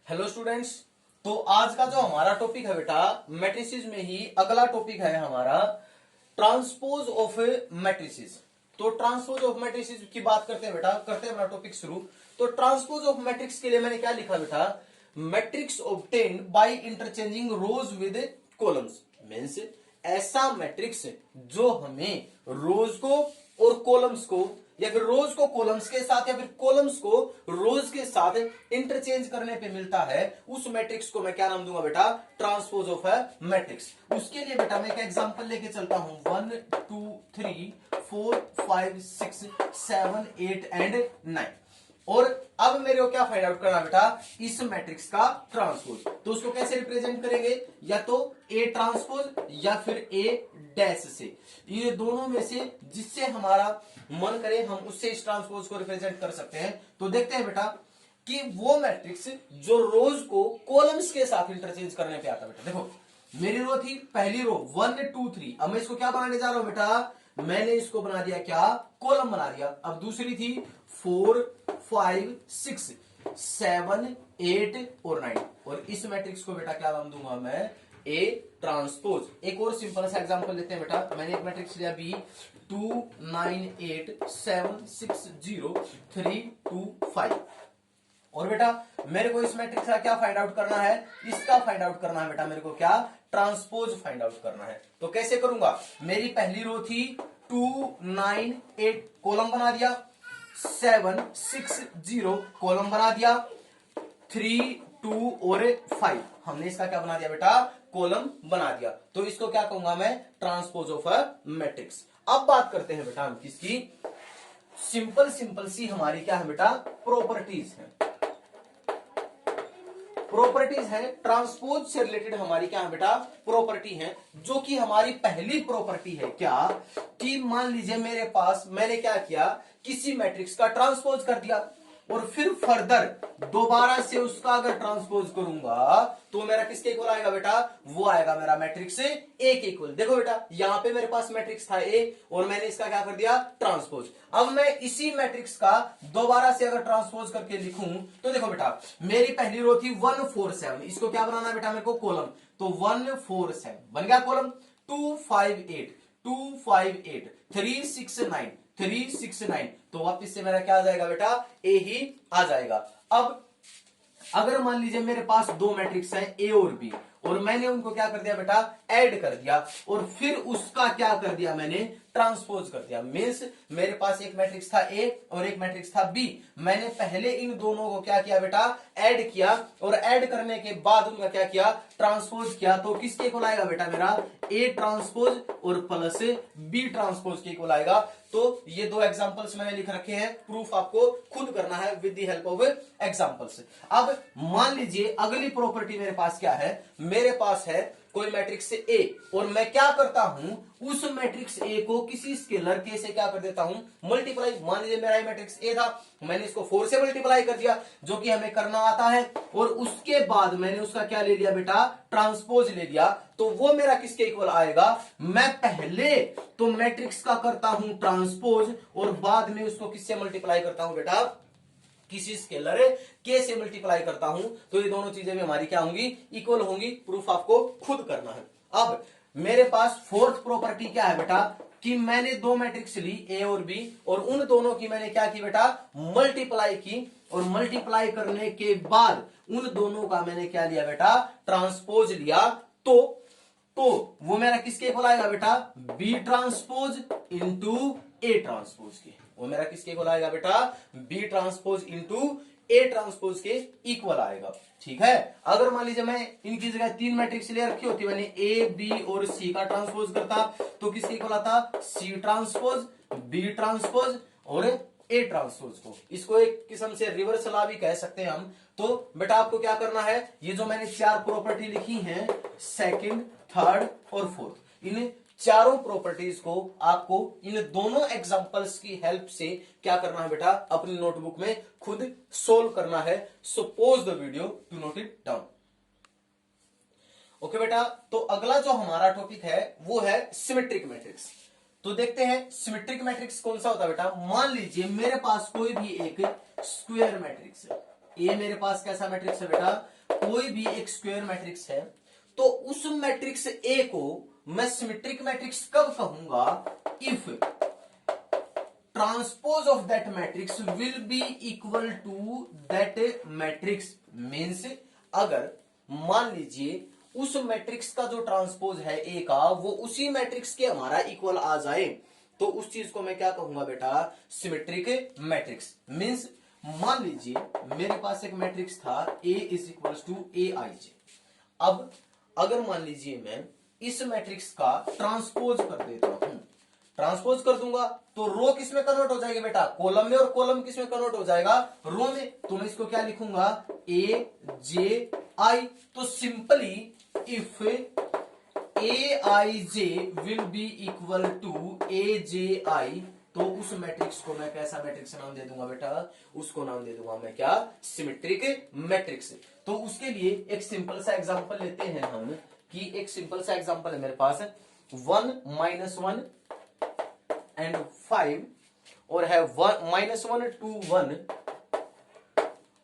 Hello students. तो आज का जो हमारा टॉपिक है बेटा मैट्रिसेस में ही अगला टॉपिक है हमारा ट्रांसपोज ऑफ मैट्रिसेस। तो ट्रांसपोज ऑफ मैट्रिसेस की बात करते हैं बेटा, करते हैं अपना टॉपिक शुरू। तो ट्रांसपोज ऑफ मैट्रिक्स के लिए मैंने क्या लिखा बेटा, matrix obtained by interchanging rows with columns. Means ऐसा मैट्रिक्स जो हमें रोज को और कॉलम्स को या फिर रोज को कॉलम्स के साथ या फिर कॉलम्स को रोज के साथ इंटरचेंज करने पे मिलता है, उस मैट्रिक्स को मैं क्या नाम दूंगा बेटा, ट्रांसपोज ऑफ मैट्रिक्स। उसके लिए बेटा मैं एक एग्जांपल लेके चलता हूं, 1 2 3 4 5 6 7 8 एंड 9। और अब मेरे को क्या फाइंड आउट करना बेटा, इस मैट्रिक्स का ट्रांसपोज। तो उसको कैसे रिप्रेजेंट करेंगे, या तो ए ट्रांसपोज या फिर ए डैश से, ये दोनों में से जिससे हमारा मन करे हम उससे इस ट्रांसपोज को रिप्रेजेंट कर सकते हैं। तो देखते हैं बेटा कि वो मैट्रिक्स जो रोज को कॉलम्स के साथ इंटरचेंज करने पे आता है। बेटा देखो, मेरी रो थी पहली रो 1 2 3, अब मैं इसको क्या बनाने जा रहा हूं बेटा, मैंने इसको बना दिया क्या, कॉलम बना दिया। अब दूसरी थी 4 5 6 7 8 और 9, और इस मैट्रिक्स को बेटा क्या नाम दूंगा मैं, ए ट्रांसपोज। एक और सिंपल सा एग्जांपल लेते हैं बेटा, मैंने एक मैट्रिक्स लिया बी 2 9 8 7 6 0 3 2 5। और बेटा मेरे को इस मैट्रिक्स का क्या फाइंड आउट करना है, इसका फाइंड आउट करना है बेटा, मेरे को क्या, ट्रांसपोज फाइंड आउट करना है। तो कैसे करूंगा, मेरी पहली रो थी 2 9 8, कॉलम बना दिया, 7 6 0 कॉलम बना दिया, 3 2 और 5 हमने इसका क्या बना दिया बेटा, कॉलम बना दिया। तो इसको क्या कहूंगा मैं, ट्रांसपोज ऑफ मैट्रिक्स। अब बात करते हैं बेटा हम किसकी, सिंपल सी हमारी क्या है बेटा, प्रॉपर्टीज है। प्रॉपर्टीज है ट्रांसपोज से रिलेटेड, हमारी क्या है बेटा, प्रॉपर्टी है। जो कि हमारी पहली प्रॉपर्टी है क्या, कि मान लीजिए मेरे पास मैंने क्या किया, किसी मैट्रिक्स का ट्रांसपोज कर दिया और फिर फर्दर दोबारा से उसका अगर ट्रांसपोज करूंगा तो मेरा किसके इक्वल आएगा बेटा, वो आएगा मेरा मैट्रिक्स ए के इक्वल। देखो बेटा यहां पे मेरे पास मैट्रिक्स था ए और मैंने इसका क्या कर दिया, ट्रांसपोज। अब मैं इसी मैट्रिक्स का दोबारा से अगर ट्रांसपोज करके लिखूं तो देखो बेटा, मेरी पहली रो थी 1 4 7, इसको क्या बनाना है बेटा मेरे को, कॉलम। तो 1 4 7 बन गया कॉलम, 2 5 8 2 5 8 3 6 9 3 6 9, तो वापिस से मेरा क्या आ जाएगा बेटा, ए ही आ जाएगा। अब अगर मान लीजिए मेरे पास दो मैट्रिक्स हैं ए और बी, और मैंने उनको क्या कर दिया बेटा, ऐड कर दिया, और फिर उसका क्या कर दिया मैंने, ट्रांसपोज कर दिया। मींस मेरे पास एक मैट्रिक्स था ए और एक मैट्रिक्स था बी, मैंने पहले इन दोनों को क्या किया बेटा, ऐड किया, और ऐड करने के बाद उनका क्या किया, ट्रांसपोज किया। तो किसके इक्वल आएगा बेटा मेरा, ए ट्रांसपोज और प्लस बी ट्रांसपोज के इक्वल आएगा। तो ये दो एग्जांपल्स मैंने लिख रखे हैं, प्रूफ आपको खुद करना है with the help of examples. अब मान लीजिए अगली प्रॉपर्टी मेरे पास क्या है, मेरे पास है कोई मैट्रिक्स ए, और मैं क्या करता हूं, उस मैट्रिक्स ए को किसी स्केलर के से क्या कर देता हूं, मल्टीप्लाई। मान लीजिए मेरा मैट्रिक्स ए था, मैंने इसको 4 से मल्टीप्लाई कर दिया, जो कि हमें करना आता है, और उसके बाद मैंने उसका क्या ले लिया बेटा, ट्रांसपोज ले लिया। तो वो मेरा किसके इक्वल आएगा, मैं पहले तो मैट्रिक्स का करता हूं ट्रांसपोज, और बाद में उसको किससे मल्टीप्लाई करता हूं बेटा, किसी स्केलर के से मल्टीप्लाई करता हूं। तो ये दोनों चीजें भी हमारी क्या होंगी, इक्वल होंगी। प्रूफ आपको खुद करना है। अब मेरे पास फोर्थ प्रॉपर्टी क्या है बेटा, कि मैंने दो मैट्रिक्स ली ए और बी, और उन दोनों की मैंने क्या की बेटा, मल्टीप्लाई की, और मल्टीप्लाई करने के बाद उन दोनों का मैंने क्या लिया बेटा, ट्रांसपोज लिया। तो वो मेरा किसके इक्वल आएगा बेटा, B transpose into A transpose के, वो मेरा किसके इक्वल आएगा बेटा, B transpose into A transpose के इक्वल आएगा। ठीक है, अगर मान लीजिए मैं इनकी जगह तीन मैट्रिक्स ले रखी होती, मैंने ए बी और सी का ट्रांसपोज करता, तो किसके इक्वल आता, सी ट्रांसपोज बी ट्रांसपोज और ए ट्रांसपोज को। इसको एक किस्म से रिवर्स लॉ भी कह सकते हैं हम। तो बेटा आपको क्या करना है, ये जो मैंने चार प्रॉपर्टी लिखी हैं, सेकंड थर्ड और फोर्थ, इन चारों प्रॉपर्टीज को आपको इन दोनों एग्जांपल्स की हेल्प से क्या करना है बेटा, अपनी नोटबुक में खुद सोल्व करना है। So pause the video to note it down. Okay बेटा, तो अगला जो हमारा टॉपिक है वो है सिमेट्रिक मैट्रिक्स। तो देखते हैं सिमेट्रिक मैट्रिक्स कौन सा होता है बेटा। मान लीजिए मेरे पास कोई भी एक स्क्वायर मैट्रिक्स है, ए मेरे पास कैसा मैट्रिक्स है बेटा, कोई भी एक स्क्वायर मैट्रिक्स है, तो उस मैट्रिक्स ए को मैं सिमेट्रिक मैट्रिक्स कब कहूंगा, if transpose of that matrix will be equal to that matrix. Means अगर मान लीजिए उस मैट्रिक्स का जो ट्रांसपोज है ए का वो उसी मैट्रिक्स के हमारा इक्वल आ जाए, तो उस चीज को मैं क्या कहूंगा बेटा, सिमेट्रिक मैट्रिक्स। मीन्स मान लीजिए मेरे पास एक मैट्रिक्स था ए is equal to A I जे। अब अगर मान लीजिए मैं इस मैट्रिक्स का ट्रांसपोज कर देता हूं, ट्रांसपोज कर दूंगा तो रो किस में कन्वर्ट हो जाएगी बेटा, कॉलम में, और कॉलम किस में कन्वर्ट हो जाएगा, रो में। तो मैं इसको क्या लिखूंगा, ए जे आई। तो simply if A I J will be equal to A J I, तो उस मैट्रिक्स को मैं कैसा मैट्रिक्स नाम दे दूंगा बेटा, उसको नाम दे दूंगा मैं क्या, सिमेट्रिक मैट्रिक्स। तो उसके लिए एक सिंपल सा एग्जांपल लेते हैं हम, कि एक सिंपल सा एग्जांपल है मेरे पास 1 -1 एंड 5 और है -1 2 1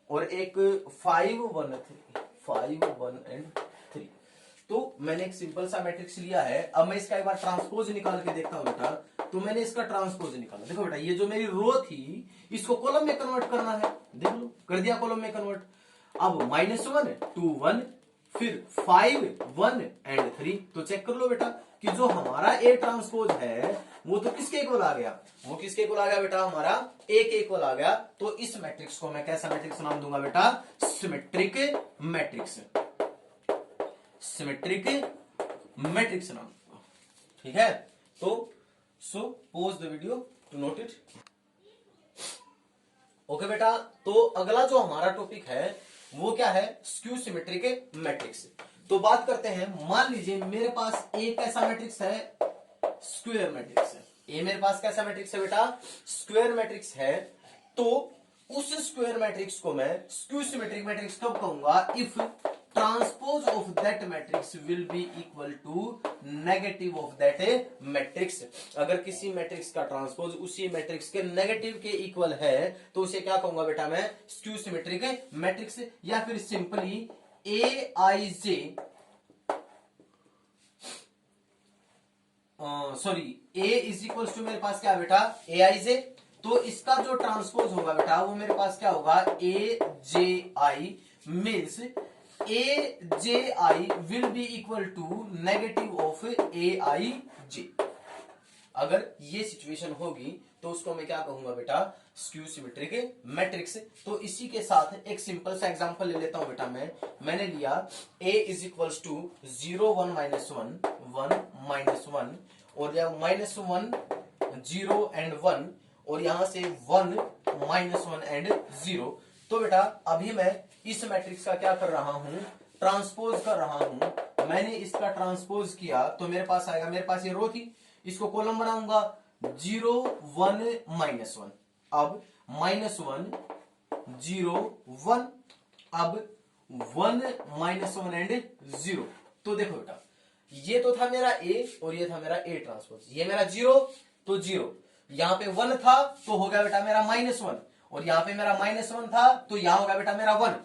और एक 5 1 एंड 3। तो मैंने एक सिंपल सा मैट्रिक्स लिया है। अब मैं इसका एक बार ट्रांसपोज निकाल के देखता हूं बेटा। तो मैंने इसका ट्रांसपोज निकाला, देखो बेटा ये जो मेरी रो थी इसको कॉलम में कन्वर्ट करना है, देख लो कर दिया कॉलम में कन्वर्ट। अब -1 2 1 फिर 5 1 एंड 3। तो चेक कर लो बेटा कि जो हमारा ए ट्रांसपोज है वो तो किसके इक्वल आ गया, वो किसके इक्वल आ गया बेटा, हमारा ए के इक्वल आ गया। तो इस मैट्रिक्स को मैं कैसा मैट्रिक्स नाम दूंगा बेटा, सिमेट्रिक मैट्रिक्स, सिमेट्रिक मैट्रिक्स नाम। ठीक है, तो so pause the video to note it. Okay बेटा, तो अगला जो हमारा टॉपिक है वो क्या है, स्क्यू सिमेट्रिक मैट्रिक्स। तो बात करते हैं, मान लीजिए मेरे पास एक ऐसा मैट्रिक्स है, स्क्वायर मैट्रिक्स है। ए मेरे पास कैसा मैट्रिक्स है बेटा, स्क्वायर मैट्रिक्स है। तो उस स्क्वायर मैट्रिक्स को मैं स्क्यू सिमेट्रिक मैट्रिक्स कब कहूंगा, if transpose of that matrix will be equal to negative of that matrix. अगर किसी मैट्रिक्स का ट्रांसपोज उसी मैट्रिक्स के नेगेटिव के इक्वल है तो उसे क्या कहूंगा बेटा मैं, स्क्यू सिमेट्रिक मैट्रिक्स। या फिर simply A I J, sorry A is equal to मेरे पास क्या बेटा, ए आई जे। तो इसका जो ट्रांसपोज होगा बेटा वो मेरे पास क्या होगा, A J I. Means A J I will be equal to negative of A I J. अगर ये सिचुएशन होगी तो उसको मैं क्या कहूंगा बेटा, स्क्यू सिमेट्रिक मैट्रिक्स। तो इसी के साथ एक सिंपल सा एग्जांपल ले लेता हूं बेटा मैंने लिया a इज इक्वल टू 0 1 -1 1 -1 और यह -1 0 एंड 1 और यहां से 1 -1 एंड 0। तो बेटा अभी मैं इस मैट्रिक्स का क्या कर रहा हूं, ट्रांसपोज कर रहा हूं। मैंने इसका ट्रांसपोज किया तो मेरे पास आएगा, मेरे पास ये रो थी, इसको कॉलम बनाऊंगा 0 1 -1, अब -1 0 1, अब 1 -1 एंड 0। तो देखो बेटा ये तो था मेरा ए और ये था मेरा ए ट्रांसपोज, ये मेरा 0 तो 0, यहां पे 1 था तो हो गया बेटा मेरा -1 और यहां पे मेरा -1 था तो यहां हो गया बेटा मेरा 1,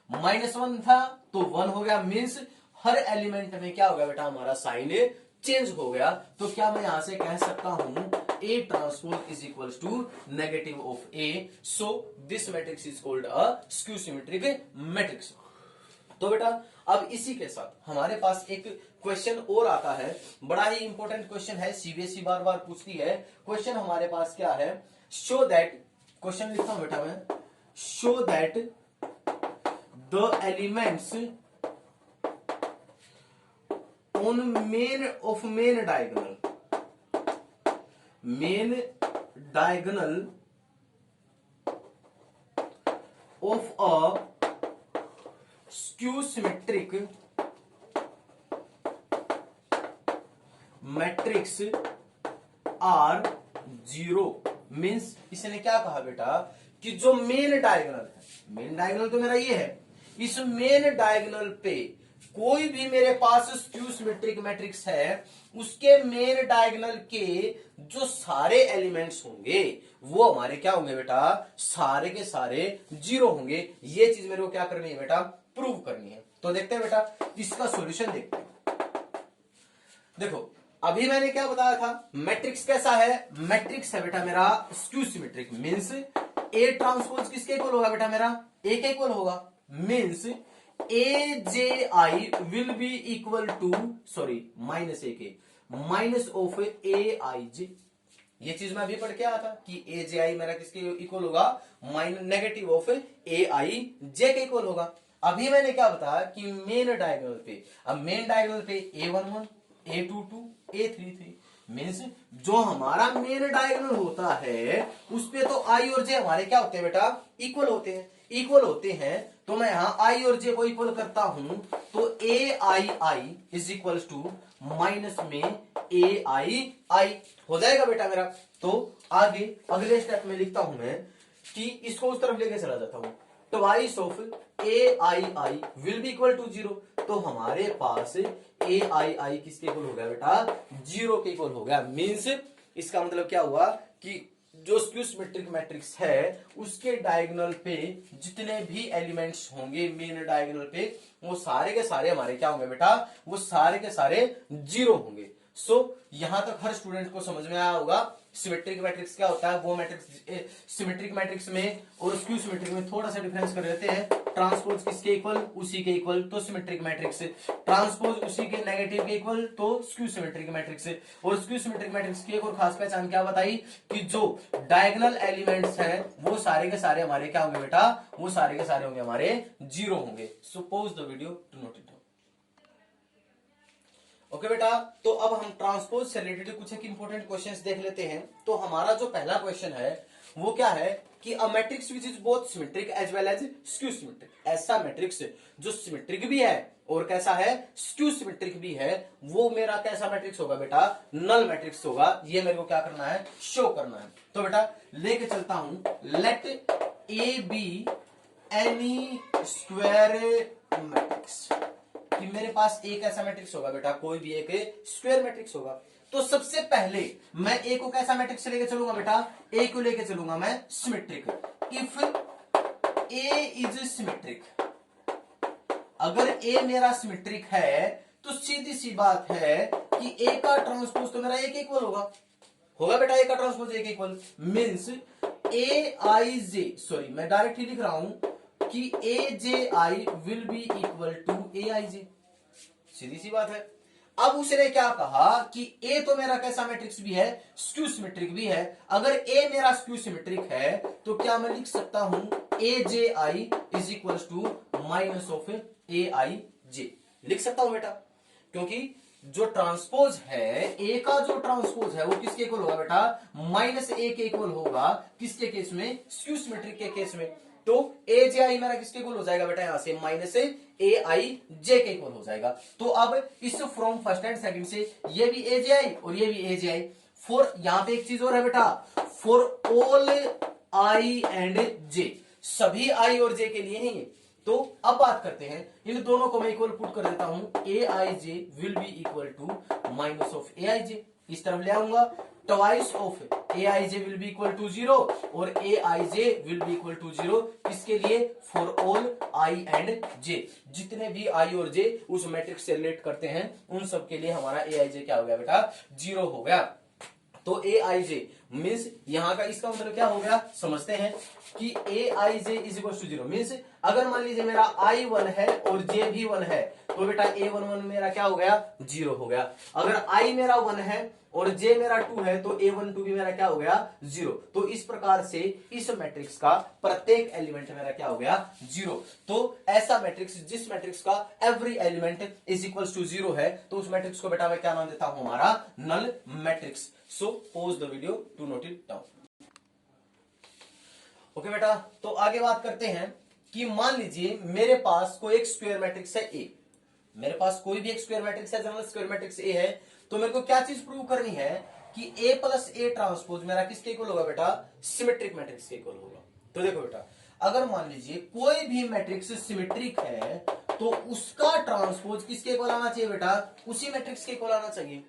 -1 था तो 1 हो गया। मीन्स हर एलिमेंट में क्या हो गया बेटा, हमारा साइन चेंज हो गया। तो क्या मैं यहां से कह सकता हूं A transpose is equal to negative of A, so this matrix is called a skew symmetric matrix. तो बेटा अब इसी के साथ हमारे पास एक क्वेश्चन और आता है, बड़ा ही इंपॉर्टेंट क्वेश्चन है, सीबीएसई बार बार पूछती है। क्वेश्चन हमारे पास क्या है, शो दैट, क्वेश्चन लिखता हूं बेटा मैं, show that the elements on main diagonal of a skew symmetric matrix are 0। Means इसने क्या कहा बेटा कि जो मेन डायगोनल है, मेन डायगोनल तो मेरा ये है, इस मेन डायगोनल पे कोई भी मेरे पास स्क्यू सिमेट्रिक मैट्रिक्स है उसके मेन डायगोनल के जो सारे एलिमेंट्स होंगे वो हमारे क्या होंगे बेटा, सारे के सारे जीरो होंगे। ये चीज मेरे को क्या करनी है बेटा, प्रूव करनी है। तो देखते हैं बेटा इसका सॉल्यूशन देखते हैं। देखो अभी मैंने क्या बताया था, मैट्रिक्स कैसा है, मैट्रिक्स है बेटा मेरा skew symmetric, means A transpose किसके इक्वल होगा बेटा, मेरा ए के इक्वल होगा। Means A J I will be equal to, sorry minus A के, माइनस ऑफ ए आई जे। ये चीज मैं अभी पढ़ के आया था कि ए जे आई मेरा किसके इक्वल होगा, minus negative of A I जे के इक्वल होगा। अभी मैंने क्या बताया कि मेन डायगोनल पे, अब मेन डायगोनल पे A11 A22 A33 मीन्स जो हमारा मेन डायगोनल होता है उस पे तो आई और जे हमारे क्या होते हैं बेटा, इक्वल होते हैं। इक्वल होते हैं तो मैं यहां आई और जे को इक्वल करता हूं तो ए I I is equal to minus में ए आई आई हो जाएगा बेटा मेरा। तो आगे अगले स्टेप में लिखता हूं मैं कि इसको उस तरफ लेके चला जाता हूं, twice of A I I will be equal to zero. तो हमारे पास ए आई आई किसके इक्वल हो गया बेटा, जीरो के इक्वल हो गया। मींस इसका मतलब क्या हुआ कि जो स्क्यू सिमेट्रिक मैट्रिक्स है उसके डायगोनल पे जितने भी एलिमेंट्स होंगे मेन डायगोनल पे वो सारे के सारे हमारे क्या होंगे बेटा, वो सारे के सारे जीरो होंगे। सो यहां तक हर स्टूडेंट को समझ में आया होगा सिमेट्रिक मैट्रिक्स क्या होता है। वो मैट्रिक्स सिमेट्रिक मैट्रिक्स में और स्क्यू सिमेट्रिक में थोड़ा सा डिफरेंस कर देते हैं। ट्रांसपोज किसके इक्वल, उसी के इक्वल तो सिमेट्रिक मैट्रिक्स, ट्रांसपोज उसी के नेगेटिव के इक्वल तो स्क्यू सिमेट्रिक मैट्रिक्स। और स्क्यू सिमेट्रिक मैट्रिक्स की एक और खास पहचान क्या बताई कि जो डायगोनल एलिमेंट्स हैं वो सारे के सारे हमारे क्या होंगे बेटा, वो सारे के सारे होंगे हमारे जीरो होंगे। Suppose the video to note it. Okay बेटा, तो अब हम ट्रांसपोज से रिलेटेड कुछ एक इंपॉर्टेंट क्वेश्चंस देख लेते हैं। तो हमारा जो पहला क्वेश्चन है वो क्या है कि a matrix which is both symmetric as well as skew symmetric, ऐसा मैट्रिक्स जो सिमेट्रिक भी है और कैसा है, स्क्यू सिमेट्रिक भी है, वो मेरा कैसा मैट्रिक्स होगा बेटा, नल मैट्रिक्स होगा। ये मेरे को क्या करना है, शो करना है। तो बेटा लेके चलता हूं, let A be any square matrix, कि मेरे पास एक ऐसा मैट्रिक्स होगा बेटा, कोई भी एक स्क्वायर मैट्रिक्स होगा। तो सबसे पहले मैं ए को कैसा मैट्रिक्स लेके चलूंगा बेटा, ए को लेके चलूंगा मैं symmetric. If A is symmetric, अगर ए मेरा सिमेट्रिक है तो सीधी सी बात है कि ए का ट्रांसपोज तो मेरा ए के इक्वल होगा, होगा बेटा, ए का ट्रांसपोज ए के इक्वल। Means A I J, sorry मैं डायरेक्ट ही लिख रहा हूं कि A J I will be equal to A I J, सीधी सी बात है। अब उसने क्या कहा कि ए तो मेरा कैसा मैट्रिक्स भी है, स्क्यू सिमेट्रिक भी है। अगर ए मेरा स्क्यू सिमेट्रिक है तो क्या मैं लिख सकता हूं A J I is equal to minus of A I J, लिख सकता हूं बेटा, क्योंकि जो ट्रांसपोज है ए का, जो ट्रांसपोज है वो किसके इक्वल होगा बेटा, माइनस ए के इक्वल होगा। किसके केस में, स्क्यू सिमेट्रिक के केस में। तो ए जे आई मेरा किसके इक्वल हो जाएगा बेटा, यहां से माइनस ए आई जे के इक्वल हो जाएगा। तो अब इस फ्रॉम फर्स्ट एंड सेकंड से ये भी ए जे आई और ये भी ए जे आई। फॉर यहां पे एक चीज और है बेटा, फॉर ऑल आई एंड जे, सभी आई और जे के लिए है ये। तो अब बात करते हैं, इन दोनों को मैं इक्वल पुट कर देता हूं, A I J will be equal to minus of A I J, इस तरफ ले आऊंगा। Twice of A I J will be equal to zero और A I J will be equal to zero, इसके लिए for all I and J, जितने भी आई और जे उस मैट्रिक्स से रिलेट करते हैं उन सब के लिए हमारा ए आई जे क्या हो गया बेटा, जीरो हो गया। तो ए आई जे मीन्स यहां का इसका मतलब क्या हो गया, समझते हैं कि A I J is equal to zero. Means अगर मान लीजिए मेरा आई 1 है और जे भी 1 है तो बेटा ए 1 मेरा क्या हो गया, जीरो हो गया। अगर आई मेरा 1 है और जे मेरा 2 है तो A12 भी मेरा क्या हो गया, जीरो। तो इस प्रकार से इस मैट्रिक्स का प्रत्येक एलिमेंट मेरा क्या हो गया, जीरो। तो ऐसा मैट्रिक्स जिस मैट्रिक्स का every element is equal to zero है तो उस मैट्रिक्स को बेटा मैं क्या नाम देता हूं, हमारा null matrix. So pause the video to note it down. Okay बेटा, तो आगे बात करते हैं कि मान लीजिए मेरे पास कोई एक स्क्वायर मैट्रिक्स है ए, मेरे पास कोई भी एक स्क्वायर मैट्रिक्स है, जनरल स्क्वायर मैट्रिक्स ए है, तो मेरे को क्या चीज प्रूव करनी है कि ए प्लस ए ट्रांसपोज मेरा किसके इक्वल होगा बेटा, सिमेट्रिक मैट्रिक्स के इक्वल होगा। तो देखो बेटा, अगर मान लीजिए कोई भी मैट्रिक्स सिमेट्रिक है तो उसका ट्रांसपोज किसके इक्वल आना चाहिए बेटा, उसी मैट्रिक्स के इक्वल आना चाहिए।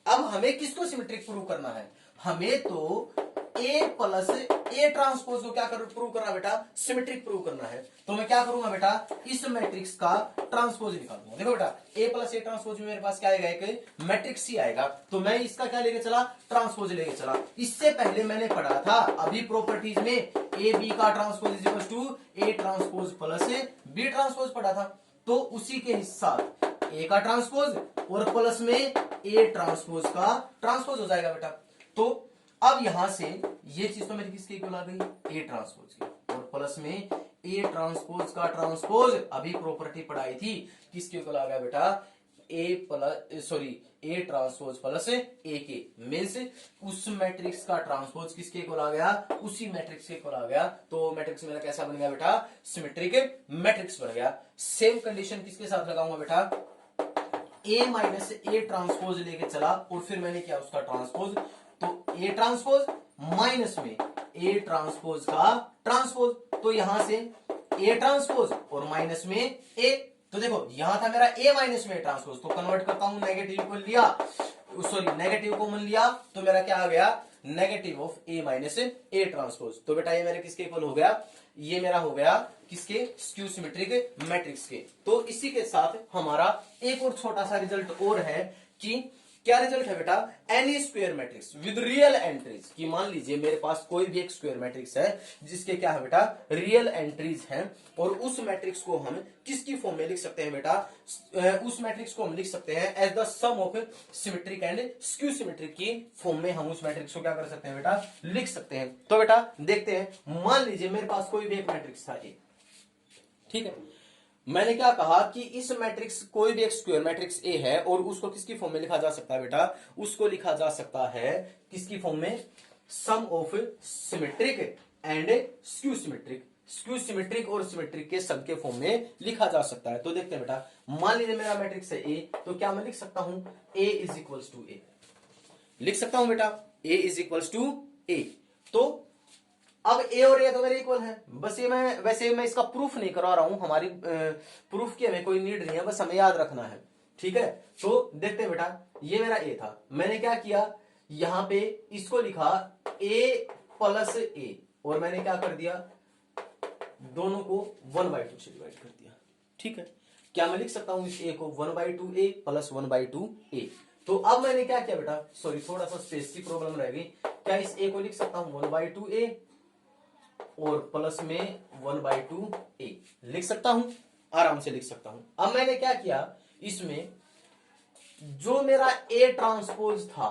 अब हमें किसको सिमेट्रिक प्रूव करना है, हमें तो A प्लस A ट्रांसपोज को क्या प्रूव करना बेटा, सिमेट्रिक प्रूव करना है। तो मैं क्या करूंगा बेटा, इस मैट्रिक्स का ट्रांसपोज निकालूंगा। देखो बेटा A प्लस A ट्रांसपोज में मेरे पास क्या आएगा, एक मैट्रिक्स ही आएगा, तो मैं इसका क्या लेके चला, ट्रांसपोज लेके चला। इससे पहले मैंने पढ़ा था अभी प्रॉपर्टीज में ए बी का transpose is equal to A transpose plus B transpose पढ़ा था, तो उसी के साथ A का ट्रांसपोज और प्लस में A ट्रांसपोज का ट्रांसपोज हो जाएगा बेटा। तो अब यहां से ये चीज तो मेरी किसके इक्वल आ गई, A ट्रांसपोज की, और प्लस में A ट्रांसपोज का ट्रांसपोज अभी प्रॉपर्टी पढ़ाई थी, किसके इक्वल आ गया बेटा, A ट्रांसपोज प्लस A के, मीन्स उस मैट्रिक्स का ट्रांसपोज किसके इक्वल आ गया, उसी मैट्रिक्स के इक्वल आ गया। तो मैट्रिक्स मेरा कैसा बन गया बेटा, सिमेट्रिक मैट्रिक्स बन गया। सेम कंडीशन किसके साथ लगाऊंगा बेटा, A माइनस A ट्रांसपोज लेके चला और फिर मैंने किया उसका ट्रांसपोज, तो A ट्रांसपोज माइनस में A ट्रांसपोज का ट्रांसपोज, तो यहां से A ट्रांसपोज और माइनस में A, तो देखो यहां था मेरा A माइनस में ट्रांसपोज, तो कन्वर्ट करता हूं, नेगेटिव को लिया, नेगेटिव कॉमन लिया, तो मेरा क्या आ गया, negative of A minus A transpose. तो बेटा ये मेरे किसके इक्वल हो गया, ये मेरा हो गया किसके, स्क्यू सिमेट्रिक मैट्रिक्स के। तो इसी के साथ हमारा एक और छोटा सा रिजल्ट और है कि क्या रिजल्ट है बेटा, any square matrix with real entries, कि मान लीजिए मेरे पास कोई भी एक स्क्वायर मैट्रिक्स है जिसके क्या है बेटा, रियल एंट्रीज हैं, और उस मैट्रिक्स को हम किसकी फॉर्म में लिख सकते हैं बेटा, उस मैट्रिक्स को हम लिख सकते हैं as the sum of symmetric and skew symmetric की फॉर्म में हम उस मैट्रिक्स को क्या कर सकते हैं बेटा, लिख सकते हैं। तो बेटा देखते हैं, मान लीजिए मेरे पास कोई भी एक मैट्रिक्स था ए, ठीक है, मैंने क्या कहा कि इस मैट्रिक्स, कोई भी एक स्क्वायर मैट्रिक्स ए है और उसको किसकी फॉर्म में लिखा जा सकता है बेटा, उसको लिखा जा सकता है किसकी फॉर्म में, sum of symmetric and skew symmetric, skew symmetric और सिमेट्रिक के सब के फॉर्म में लिखा जा सकता है। तो देखते हैं बेटा, मान लीजिए मेरा मैट्रिक्स है ए, तो क्या मैं लिख सकता हूं, ए इज इक्वल्स टू ए, लिख सकता हूं बेटा, ए इज इक्वल्स टू ए। तो अब ए और ए तो मेरे इक्वल है, बस ये मैं, वैसे मैं इसका प्रूफ नहीं करवा रहा हूं, हमारी प्रूफ की हमें कोई नीड नहीं है, बस हमें याद रखना है, ठीक है। तो देखते हैं बेटा, ये मेरा ए था, मैंने क्या किया, यहां पे इसको लिखा ए प्लस ए, और मैंने क्या कर दिया, दोनों को 1/2 से डिवाइड कर दिया, ठीक है। क्या मैं लिख सकता हूं इस ए को 1/2 ए प्लस 1/2 ए। तो अब मैंने क्या किया बेटा, सॉरी थोड़ा सा स्पेस की प्रॉब्लम रह गई, क्या इस ए को लिख सकता हूं 1/2 ए और प्लस में 1/2 ए, लिख सकता हूं, आराम से लिख सकता हूं। अब मैंने क्या किया, इसमें जो मेरा ए ट्रांसपोज था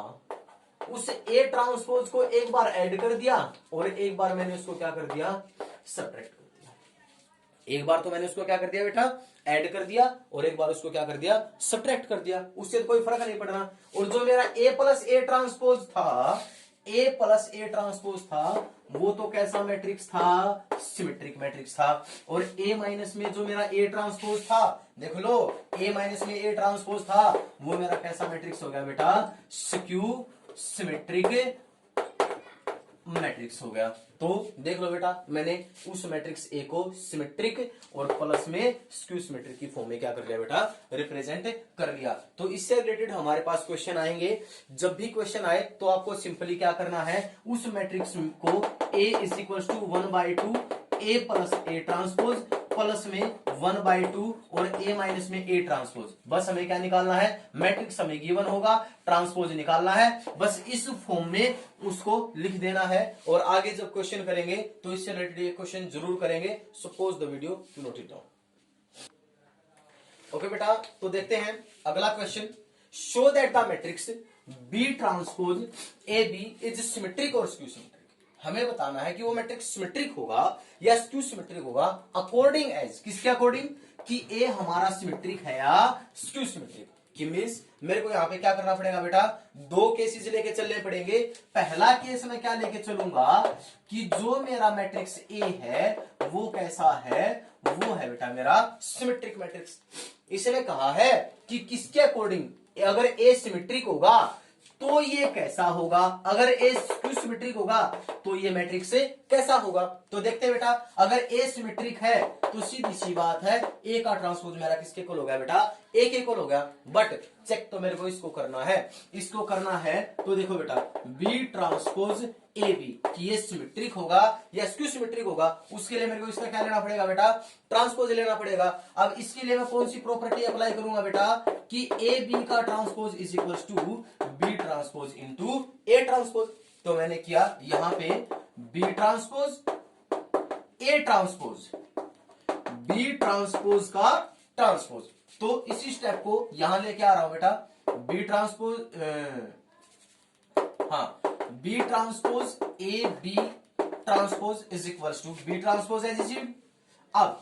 उस ए ट्रांसपोज को एक बार ऐड कर दिया और एक बार मैंने उसको क्या कर दिया, सब्ट्रैक्ट कर दिया। एक बार तो मैंने उसको क्या कर दिया बेटा, ऐड कर दिया, और एक बार उसको क्या कर दिया, सब्ट्रैक्ट कर दिया, उससे तो कोई फर्क नहीं पड़ रहा। और जो मेरा ए प्लस ए ट्रांसपोज था, ए प्लस ए ट्रांसपोज था, वो तो कैसा मैट्रिक्स था, सिमेट्रिक मैट्रिक्स था। और ए माइनस में जो मेरा ए ट्रांसपोज था, देख लो, ए माइनस में ए ट्रांसपोज था, वो मेरा कैसा मैट्रिक्स हो गया बेटा, स्क्यू सिमेट्रिक मैट्रिक्स हो गया। तो देख लो बेटा, मैंने उस मैट्रिक्स ए को सिमेट्रिक और प्लस में स्क्यू सिमेट्रिक की फॉर्म में क्या कर लिया बेटा, रिप्रेजेंट कर लिया। तो इससे रिलेटेड हमारे पास क्वेश्चन आएंगे, जब भी क्वेश्चन आए तो आपको सिंपली क्या करना है, उस मैट्रिक्स को A is equal to 1/2 A plus A transpose plus में 1/2 और ए माइनस में ए ट्रांसपोज, बस हमें क्या निकालना है, मैट्रिक्स हमें गिवन होगा, ट्रांसपोज निकालना है, बस इस फॉर्म में उसको लिख देना है। और आगे जब क्वेश्चन करेंगे तो इससे रिलेटेड क्वेश्चन जरूर करेंगे, so pause the video to note it down. Okay बेटा, तो देखते हैं अगला question, show that the matrix B transpose A B is symmetric और स्क्यू सिमेट्रिक। हमें बताना है कि वो मैट्रिक्स सिमेट्रिक होगा या स्क्यू सिमेट्रिक होगा अकॉर्डिंग एज, किसके अकॉर्डिंग, कि ए हमारा सिमेट्रिक है या स्क्यू सिमेट्रिक, कि मींस मेरे को यहां पे क्या करना पड़ेगा बेटा, दो केसेस लेके चलने पड़ेंगे। पहला केस में क्या लेके चलूंगा कि जो मेरा मैट्रिक्स ए है वो कैसा है, वो है बेटा मेरा सिमेट्रिक मैट्रिक्स। इसने कहा है कि किसके अकॉर्डिंग, अगर ए सिमेट्रिक होगा तो ये कैसा होगा, अगर ए स्क्यू सिमेट्रिक होगा तो ये मैट्रिक्स से कैसा होगा। तो देखते हैं बेटा, अगर ए सिमेट्रिक है तो सीधी सी बात है ए का ट्रांसपोज मेरा किसके इक्वल हो गया बेटा, ए के इक्वल हो गया। बट चेक तो मेरे को इसको करना है, इसको करना है तो देखो बेटा बी ट्रांसपोज ए बी कि ये सिमेट्रिक होगा या स्क्यू सिमेट्रिक होगा, उसके लिए मेरे को इसका क्या लेना पड़ेगा बेटा, ट्रांसपोज लेना पड़ेगा। अब इसके लिए मैं कौन सी प्रॉपर्टी अप्लाई करूंगा बेटा कि ए बी का transpose is equal to B transpose into A transpose. तो मैंने किया यहां पे B transpose A transpose B transpose का ट्रांसपोज। तो इसी स्टेप को यहां लेके आ रहा हूं बेटा, B transpose B transpose A B transpose is equal to B transpose as it. अब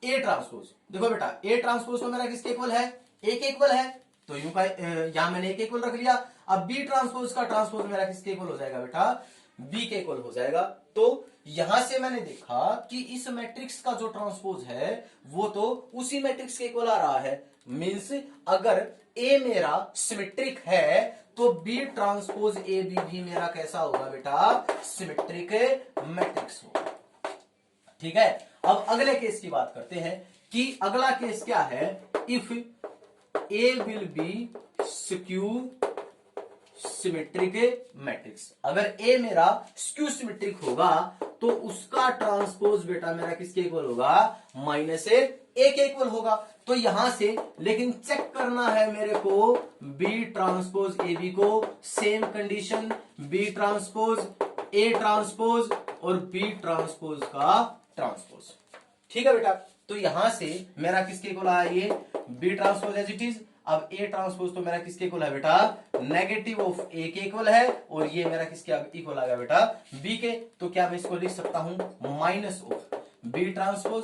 ए ट्रांसपोज देखो बेटा, ए ट्रांसपोज तो मेरा किसके इक्वल है, ए के इक्वल है, तो यूं का यहां मैंने ए के इक्वल रख लिया। अब बी ट्रांसपोज का ट्रांसपोज मेरा किसके इक्वल हो जाएगा बेटा, बी के इक्वल हो जाएगा। तो यहां से मैंने देखा कि इस मैट्रिक्स का जो ट्रांसपोज है वो तो उसी मैट्रिक्स के इक्वल आ रहा है। मींस अगर ए मेरा सिमेट्रिक है तो बी ट्रांसपोज ए बी भी मेरा कैसा होगा बेटा, सिमेट्रिक मैट्रिक्स होगा। ठीक है, अब अगले केस की बात करते हैं कि अगला केस क्या है, if A will be skew symmetric matrix. अगर ए मेरा स्क्यू सिमेट्रिक होगा तो उसका ट्रांसपोज बेटा मेरा किसके इक्वल होगा, माइनस ए के इक्वल होगा। तो यहां से लेकिन चेक करना है मेरे को बी ट्रांसपोज ए बी को, same condition B transpose A transpose और बी ट्रांसपोज का ट्रांसपोज। ठीक है बेटा, तो यहां से मेरा किसके इक्वल आया, ये B transpose as it is. अब ए ट्रांसपोज तो मेरा किसके इक्वल है बेटा, नेगेटिव ऑफ ए के इक्वल है, और ये मेरा किसके इक्वल आ गया बेटा, बी के। तो क्या मैं इसको लिख सकता हूं, minus of B transpose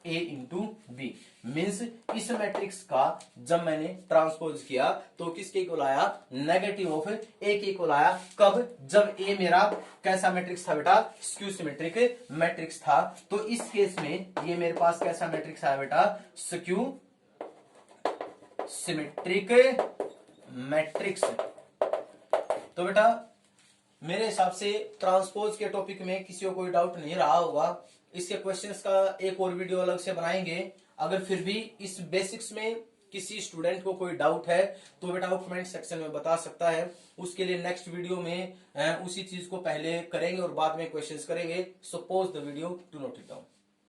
A into B. Means इस मैट्रिक्स का जब मैंने ट्रांसपोज किया तो किसके इक्वल आया, नेगेटिव ऑफ ए के इक्वल आया। कब, जब ए मेरा कैसा मैट्रिक्स था बेटा, स्क्यू सिमेट्रिक मैट्रिक्स था। तो इस केस में ये मेरे पास कैसा मैट्रिक्स आया बेटा, स्क्यू सिमेट्रिक मैट्रिक्स। तो बेटा मेरे हिसाब से ट्रांसपोज के टॉपिक में किसी को कोई डाउट नहीं रहा होगा। इसके क्वेश्चंस का एक और वीडियो अलग से बनाएंगे। अगर फिर भी इस बेसिक्स में किसी स्टूडेंट को कोई डाउट है तो बेटा वो कमेंट सेक्शन में बता सकता है। उसके लिए नेक्स्ट वीडियो में उसी चीज को पहले करेंगे और बाद में क्वेश्चंस करेंगे। So pause the video, do not it down.